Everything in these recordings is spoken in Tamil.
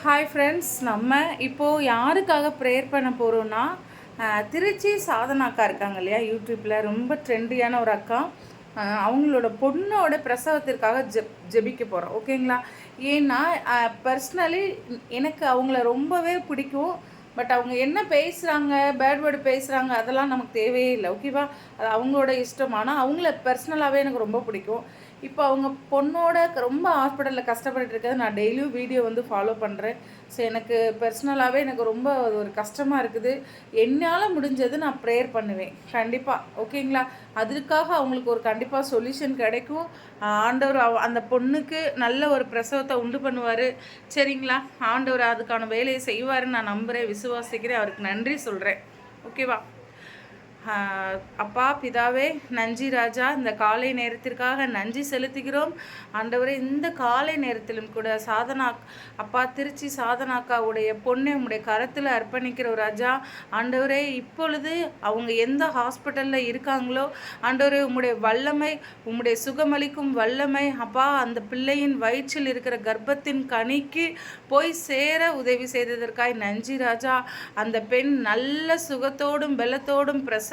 ஹாய் ஃப்ரெண்ட்ஸ், நம்ம இப்போது யாருக்காக ப்ரேயர் பண்ண போகிறோன்னா, திருச்சி சாதனாக்கா இருக்காங்க இல்லையா, யூடியூப்பில் ரொம்ப ட்ரெண்டியான ஒரு அக்கா. அவங்களோட பொண்ணோட பிரசவத்திற்காக ஜெபிக்க போகிறோம். ஓகேங்களா? ஏன்னா பர்சனலி எனக்கு அவங்கள ரொம்பவே பிடிக்கும். பட் அவங்க என்ன பேசுகிறாங்க, பேட் வேர்டு பேசுகிறாங்க, அதெல்லாம் நமக்கு தேவையே இல்லை. ஓகேவா? அது அவங்களோட இஷ்டம். ஆனால் அவங்கள பர்சனலாகவே எனக்கு ரொம்ப பிடிக்கும். இப்போ அவங்க பொண்ணோட ரொம்ப ஹாஸ்பிட்டலில் கஷ்டப்பட்டு இருக்கிறது நான் டெய்லியும் வீடியோ வந்து ஃபாலோ பண்ணுறேன். ஸோ எனக்கு பர்சனலாகவே எனக்கு ரொம்ப ஒரு கஷ்டமாக இருக்குது. என்னால் முடிஞ்சது நான் ப்ரேயர் பண்ணுவேன் கண்டிப்பாக. ஓகேங்களா? அதுக்காக அவங்களுக்கு ஒரு கண்டிப்பாக சொல்யூஷன் கிடைக்கும். ஆண்டவர் அந்த பொண்ணுக்கு நல்ல ஒரு பிரசவத்தை உண்டு பண்ணுவார். சரிங்களா? ஆண்டவர் அதுக்கான வேலையை செய்வாருன்னு நான் நம்புகிறேன், விசுவாசிக்கிறேன். அவருக்கு நன்றி சொல்கிறேன். ஓகேவா? அப்பா பிதாவே, நன்றி ராஜா, இந்த காலை நேரத்திற்காக நன்றி செலுத்துகிறோம். ஆண்டவரே, இந்த காலை நேரத்திலும் கூட அப்பா திருச்சி சாதனாக்காவுடைய பொண்ணை உம்முடைய கரத்தில் அர்ப்பணிக்கிறோம் ராஜா. ஆண்டவரே, இப்பொழுது அவங்க எந்த ஹாஸ்பிட்டலில் இருக்காங்களோ ஆண்டவரே, உம்முடைய வல்லமை, உம்முடைய சுகமளிக்கும் வல்லமை அப்பா அந்த பிள்ளையின் வயிற்றில் இருக்கிற கர்ப்பத்தின் கனிக்கு போய் சேர உதவி செய்ததற்காய் நன்றி ராஜா. அந்த பெண் நல்ல சுகத்தோடும் பலத்தோடும் பிரசவிக்க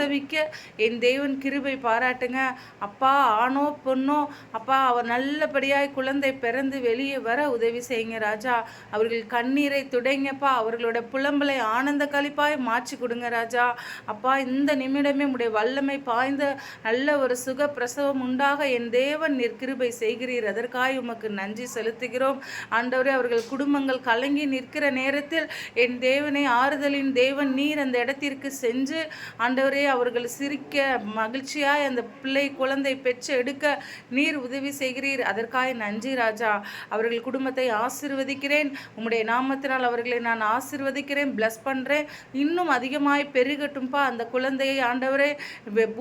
என் தேவன் கிருபை பாராட்டுங்க அப்பா. ஆணோ பொண்ணோ அப்பா அவர் நல்லபடியாய் குழந்தை பிறந்து வெளியே வர உதவி செய்யுங்க ராஜா. அவர்கள் கண்ணீரை துடைங்கப்பா. அவர்களோட புலம்பலை ஆனந்த கழிப்பாய் மாற்றி கொடுங்க ராஜா. அப்பா இந்த நிமிடமே உடைய வல்லமை பாய்ந்த நல்ல ஒரு சுக பிரசவம் உண்டாக என் தேவன் நீர் கிருபை செய்கிறீர். அதற்காக உமக்கு நன்றி செலுத்துகிறோம் ஆண்டவரே. அவர்கள் குடும்பங்கள் கலங்கி நிற்கிற நேரத்தில் என் தேவனை ஆறுதலின் தேவன் நீர் அந்த இடத்திற்கு சென்று ஆண்டவரே அவர்கள் சிரிக்க மகிழ்ச்சியாய் அந்த பிள்ளை குழந்தை பெற்று எடுக்க நீர் உதவி செய்கிறீர். அதற்காக நன்றி ராஜா. அவர்கள் குடும்பத்தை ஆசீர்வதிக்கிறேன். உம்முடைய நாமத்தினால் அவர்களை நான் ஆசீர்வதிக்கிறேன், பிளஸ் பண்ணுறேன். இன்னும் அதிகமாய் பெருகட்டும்பா அந்த குழந்தையை ஆண்டவரே.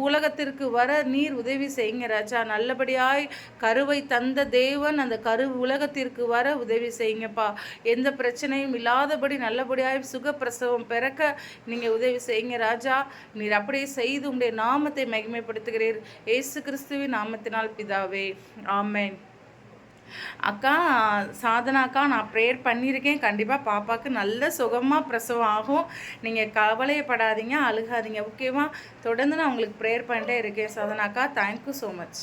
உலகத்திற்கு வர நீர் உதவி செய்யுங்க ராஜா. நல்லபடியாய் கருவை தந்த தேவன் அந்த கரு உலகத்திற்கு வர உதவி செய்யுங்கப்பா. எந்த பிரச்சனையும் இல்லாதபடி நல்லபடியாய் சுகப்பிரசவம் பிறக்க நீங்கள் உதவி செய்யுங்க ராஜா. நீர் அப்படியே செய்து உம்முடைய நாமத்தை மகிமைப்படுத்துகிறீர். இயேசு கிறிஸ்துவின் நாமத்தினால் பிதாவே, ஆமென். அக்கா சாதனாக்கா, நான் ப்ரேயர் பண்ணியிருக்கேன். கண்டிப்பாக பாப்பாவுக்கு நல்ல சுகமாக பிரசவம் ஆகும். நீங்கள் கவலையப்படாதீங்க, அழுகாதீங்க. ஓகேவா? தொடர்ந்து நான் உங்களுக்கு ப்ரேயர் பண்ணிட்டே இருக்கேன் சாதனாக்கா. Thank you so much.